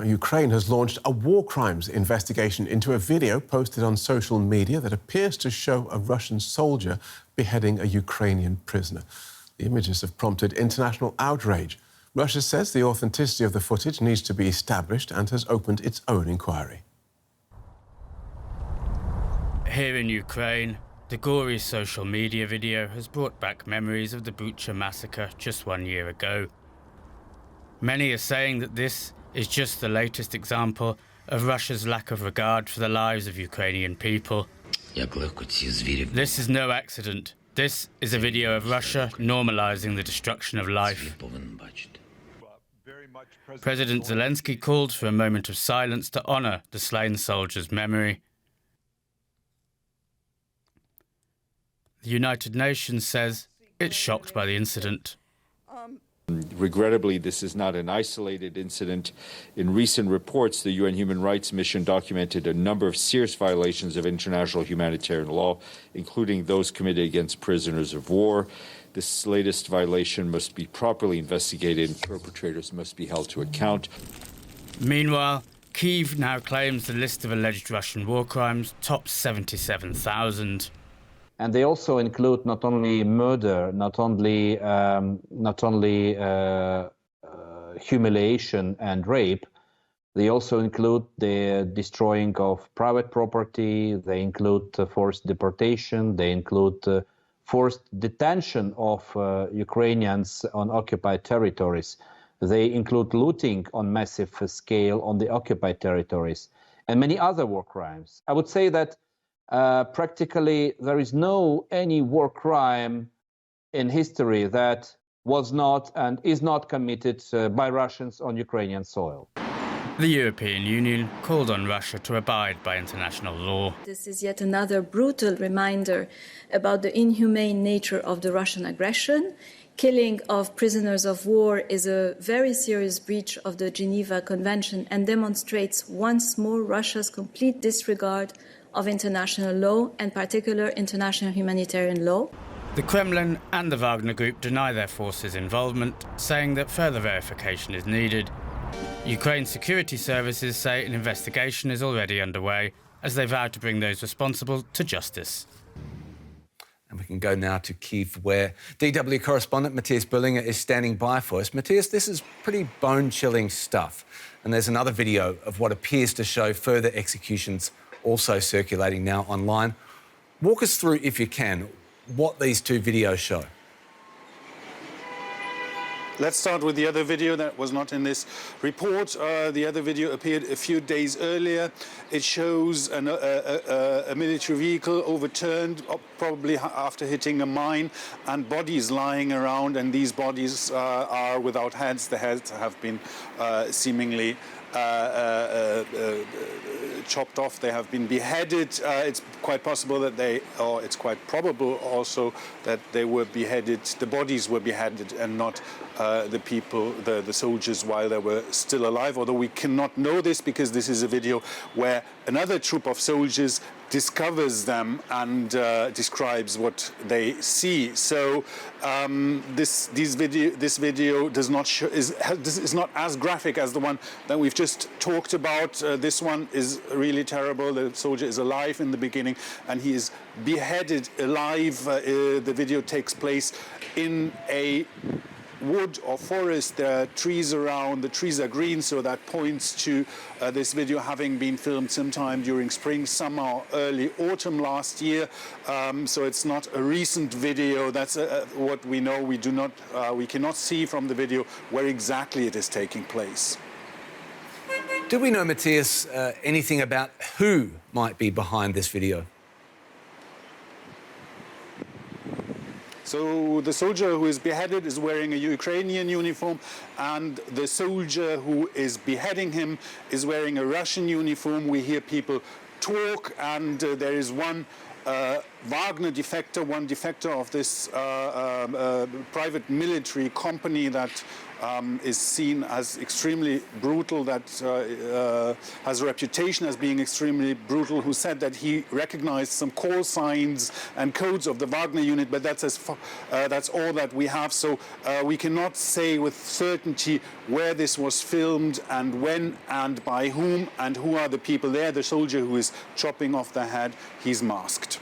Ukraine has launched a war crimes investigation into a video posted on social media that appears to show a Russian soldier beheading a Ukrainian prisoner. The images have prompted international outrage. Russia says the authenticity of the footage needs to be established and has opened its own inquiry. Here in Ukraine, the gory social media video has brought back memories of the Bucha massacre just 1 year ago. Many are saying that this is just the latest example of Russia's lack of regard for the lives of Ukrainian people. This is no accident. This is a video of Russia normalizing the destruction of life. President Zelensky called for a moment of silence to honor the slain soldiers' memory. The United Nations says it's shocked by the incident. Regrettably, this is not an isolated incident. In recent reports, the UN Human Rights Mission documented a number of serious violations of international humanitarian law, including those committed against prisoners of war. This latest violation must be properly investigated and perpetrators must be held to account. Meanwhile, Kyiv now claims the list of alleged Russian war crimes tops 77,000. And they also include not only murder, not only humiliation and rape. They also include the destroying of private property. They include forced deportation. They include forced detention of Ukrainians on occupied territories. They include looting on massive scale on the occupied territories and many other war crimes. I would say that practically there is any war crime in history that was not and is not committed by Russians on Ukrainian soil. The European Union called on Russia to abide by international law. This is yet another brutal reminder about the inhumane nature of the Russian aggression. Killing of prisoners of war is a very serious breach of the Geneva Convention and demonstrates once more Russia's complete disregard of international law, and particular international humanitarian law. The Kremlin and the Wagner Group deny their forces' involvement, saying that further verification is needed. Ukraine's security services say an investigation is already underway, as they vow to bring those responsible to justice. And we can go now to Kyiv, where DW correspondent Matthias Berlinger is standing by for us. Matthias, this is pretty bone-chilling stuff. And there's another video of what appears to show further executions also circulating now online. Walk us through, if you can, what these two videos show. Let's start with the other video that was not in this report. The other video appeared a few days earlier. It shows a military vehicle overturned, probably after hitting a mine, and bodies lying around, and these bodies are without heads. The heads have been seemingly chopped off. They have been beheaded. It's quite possible that it's quite probable also that they were beheaded, the bodies were beheaded and not the people, the soldiers, while they were still alive, although we cannot know this because this is a video where another troop of soldiers discovers them and describes what they see. So this video does not show, this is not as graphic as the one that we've just talked about. This one is really terrible. The soldier is alive in the beginning and he is beheaded alive. The video takes place in a wood or forest. There are trees around. The trees are green, so that points to this video having been filmed sometime during spring, summer, or early autumn last year. So it's not a recent video. That's what we know. We cannot see from the video where exactly it is taking place. Do we know, Matthias, anything about who might be behind this video? So the soldier who is beheaded is wearing a Ukrainian uniform, and the soldier who is beheading him is wearing a Russian uniform. We hear people talk, and there is one Wagner defector, one defector of this private military company that is seen as extremely brutal, that has a reputation as being extremely brutal, who said that he recognized some call signs and codes of the Wagner unit, but that's all that we have. So we cannot say with certainty where this was filmed and when and by whom and who are the people there. The soldier who is chopping off the head, he's masked.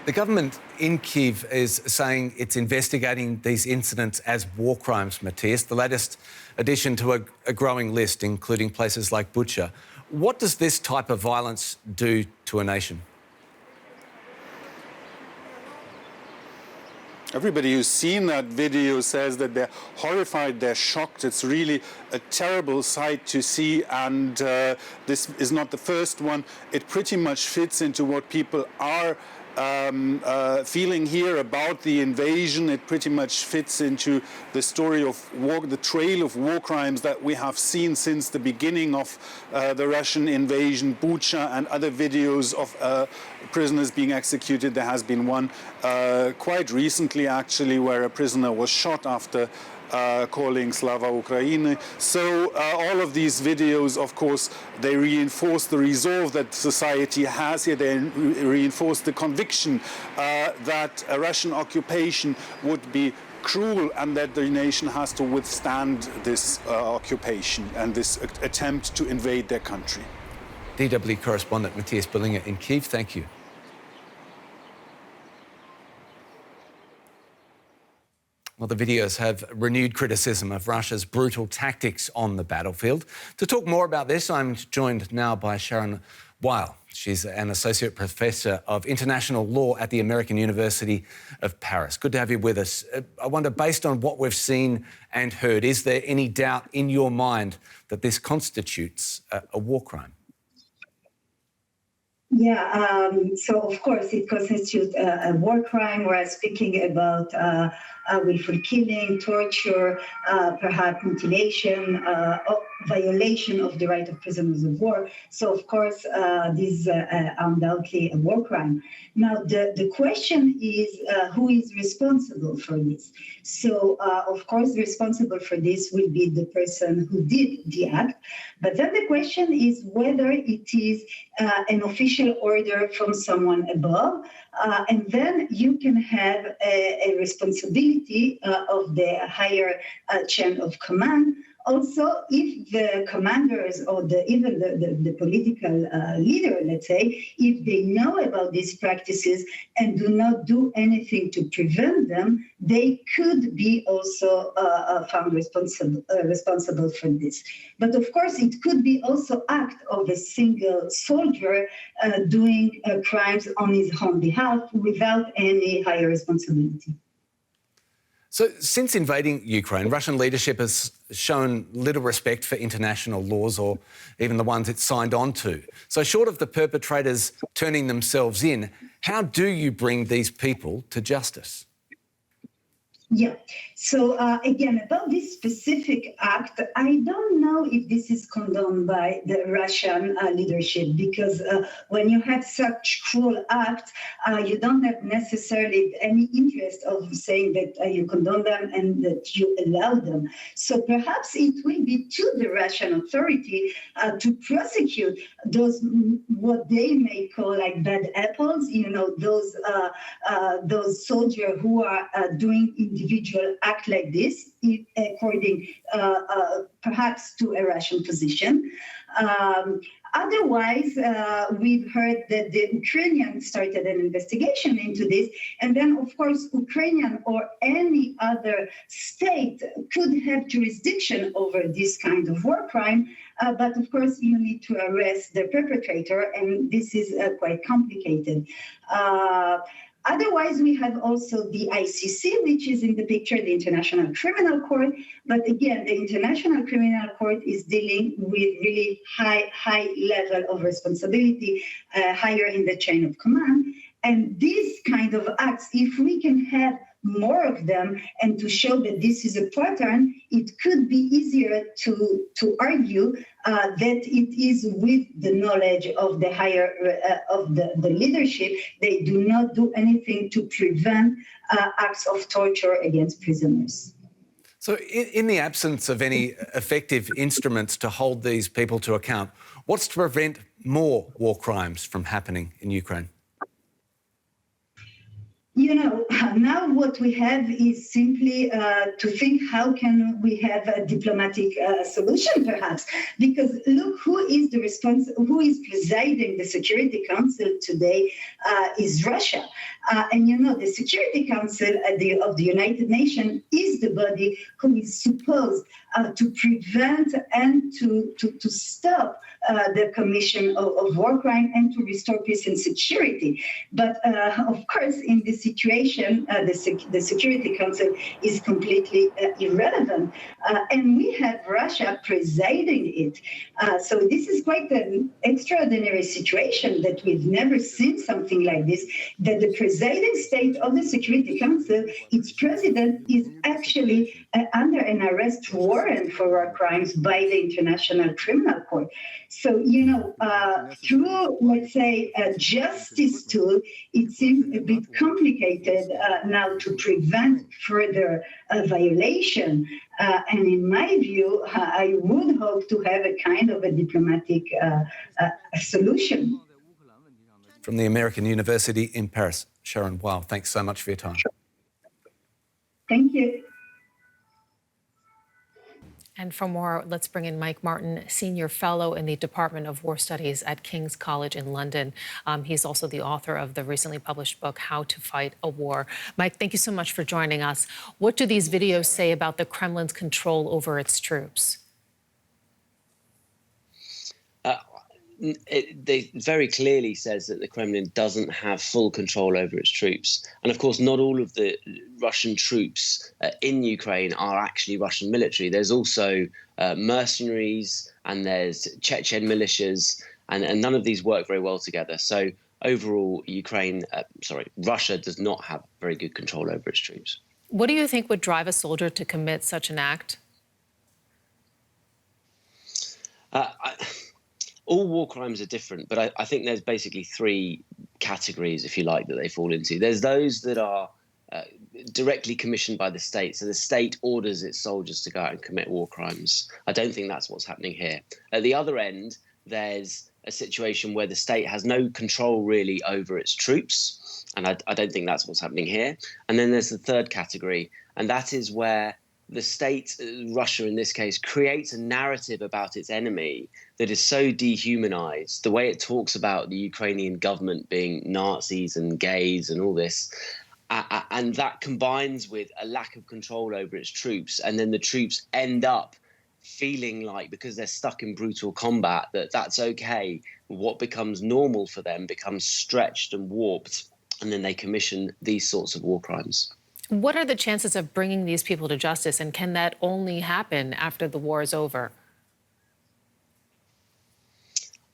The government in Kyiv is saying it's investigating these incidents as war crimes, Matthias, the latest addition to a growing list, including places like Bucha. What does this type of violence do to a nation? Everybody who's seen that video says that they're horrified, they're shocked. It's really a terrible sight to see, and this is not the first one. It pretty much fits into what people are feeling here about the invasion. It pretty much fits into the story of war, the trail of war crimes that we have seen since the beginning of the Russian invasion, Bucha and other videos of prisoners being executed. There has been one quite recently, actually, where a prisoner was shot after calling Slava Ukraini. So all of these videos, of course, they reinforce the resolve that society has here. They reinforce the conviction that a Russian occupation would be cruel and that the nation has to withstand this occupation and this attempt to invade their country. DW correspondent Matthias Billinger in Kyiv, thank you. Well, the videos have renewed criticism of Russia's brutal tactics on the battlefield. To talk more about this, I'm joined now by Sharon Weil. She's an associate professor of international law at the American University of Paris. Good to have you with us. I wonder, based on what we've seen and heard, is there any doubt in your mind that this constitutes a war crime? Yeah, so of course it constitutes a war crime. We're speaking about willful killing, torture, perhaps mutilation, violation of the right of prisoners of war. So of course this is undoubtedly a war crime. Now the question is who is responsible for this? So of course responsible for this will be the person who did the act, but then the question is whether it is an official order from someone above, and then you can have a responsibility of the higher chain of command. Also, if the commanders or even the political leader, let's say, if they know about these practices and do not do anything to prevent them, they could be also found responsible for this. But of course, it could be also act of a single soldier doing crimes on his own behalf without any higher responsibility. So, since invading Ukraine, Russian leadership has shown little respect for international laws or even the ones it's signed on to. So, short of the perpetrators turning themselves in, how do you bring these people to justice? Yeah. So again, about this specific act, I don't know if this is condoned by the Russian leadership, because when you have such cruel acts, you don't have necessarily any interest of saying that you condone them and that you allow them. So perhaps it will be to the Russian authority to prosecute those what they may call like bad apples, you know, those soldiers who are doing individual act like this, according perhaps to a Russian position. Otherwise, we've heard that the Ukrainian started an investigation into this, and then, of course, Ukrainian or any other state could have jurisdiction over this kind of war crime, but of course, you need to arrest the perpetrator, and this is quite complicated. Otherwise, we have also the ICC, which is in the picture, the International Criminal Court. But again, the International Criminal Court is dealing with really high level of responsibility, higher in the chain of command. And these kind of acts, if we can have more of them and to show that this is a pattern, it could be easier to argue that it is with the knowledge of the higher of the leadership. They do not do anything to prevent acts of torture against prisoners. So in the absence of any effective instruments to hold these people to account, what's to prevent more war crimes from happening in Ukraine? You know, now what we have is simply to think how can we have a diplomatic solution, perhaps, because look, who is presiding the Security Council today is Russia. And you know, the Security Council of the United Nations is the body who is supposed to prevent and to stop the commission of war crime and to restore peace and security. But of course, in this situation, the Security Council is completely irrelevant. And we have Russia presiding it. So this is quite an extraordinary situation that we've never seen something like this, that the presiding state of the Security Council, its president, is actually under an arrest warrant for war crimes by the International Criminal Court. So, you know, through, let's say, a justice tool, it seems a bit complicated now to prevent further violation. And in my view, I would hope to have a kind of a diplomatic solution. From the American University in Paris, Sharon Weil, thanks so much for your time. Thank you. And for more, let's bring in Mike Martin, Senior Fellow in the Department of War Studies at King's College in London. He's also the author of the recently published book, How to Fight a War. Mike, thank you so much for joining us. What do these videos say about the Kremlin's control over its troops? They very clearly says that the Kremlin doesn't have full control over its troops. And of course, not all of the Russian troops in Ukraine are actually Russian military. There's also mercenaries and there's Chechen militias, and none of these work very well together. So overall, Russia does not have very good control over its troops. What do you think would drive a soldier to commit such an act? All war crimes are different, but I think there's basically three categories, if you like, that they fall into. There's those that are directly commissioned by the state. So the state orders its soldiers to go out and commit war crimes. I don't think that's what's happening here. At the other end, there's a situation where the state has no control really over its troops. And I don't think that's what's happening here. And then there's the third category, and that is where the state, Russia in this case, creates a narrative about its enemy that is so dehumanized. The way it talks about the Ukrainian government being Nazis and gays and all this, and that combines with a lack of control over its troops. And then the troops end up feeling like, because they're stuck in brutal combat, that that's okay. What becomes normal for them becomes stretched and warped. And then they commission these sorts of war crimes. What are the chances of bringing these people to justice, and can that only happen after the war is over?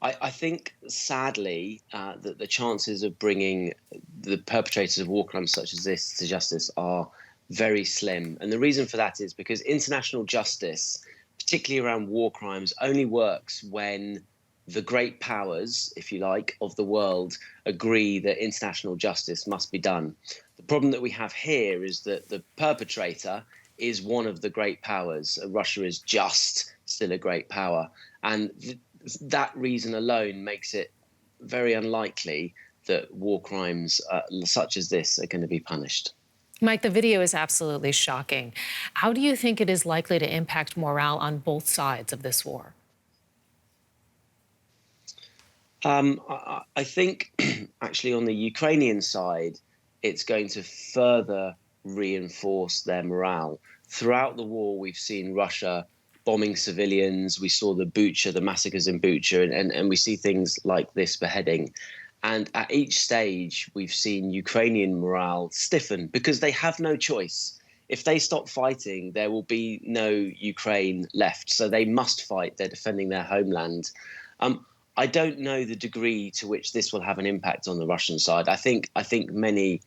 I think, sadly, that the chances of bringing the perpetrators of war crimes such as this to justice are very slim. And the reason for that is because international justice, particularly around war crimes, only works when the great powers, if you like, of the world agree that international justice must be done. The problem that we have here is that the perpetrator is one of the great powers. Russia is just still a great power. And that reason alone makes it very unlikely that war crimes such as this are going to be punished. Mike, the video is absolutely shocking. How do you think it is likely to impact morale on both sides of this war? I think actually on the Ukrainian side, it's going to further reinforce their morale. Throughout the war, we've seen Russia bombing civilians. We saw the massacres in Bucha, and we see things like this beheading. And at each stage, we've seen Ukrainian morale stiffen because they have no choice. If they stop fighting, there will be no Ukraine left. So they must fight. They're defending their homeland. I don't know the degree to which this will have an impact on the Russian side. I think many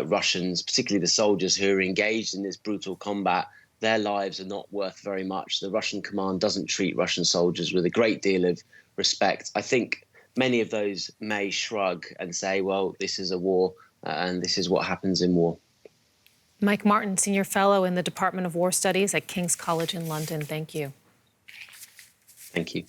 Russians, particularly the soldiers who are engaged in this brutal combat, their lives are not worth very much. The Russian command doesn't treat Russian soldiers with a great deal of respect. I think many of those may shrug and say, well, this is a war and this is what happens in war. Mike Martin, Senior Fellow in the Department of War Studies at King's College in London. Thank you. Thank you.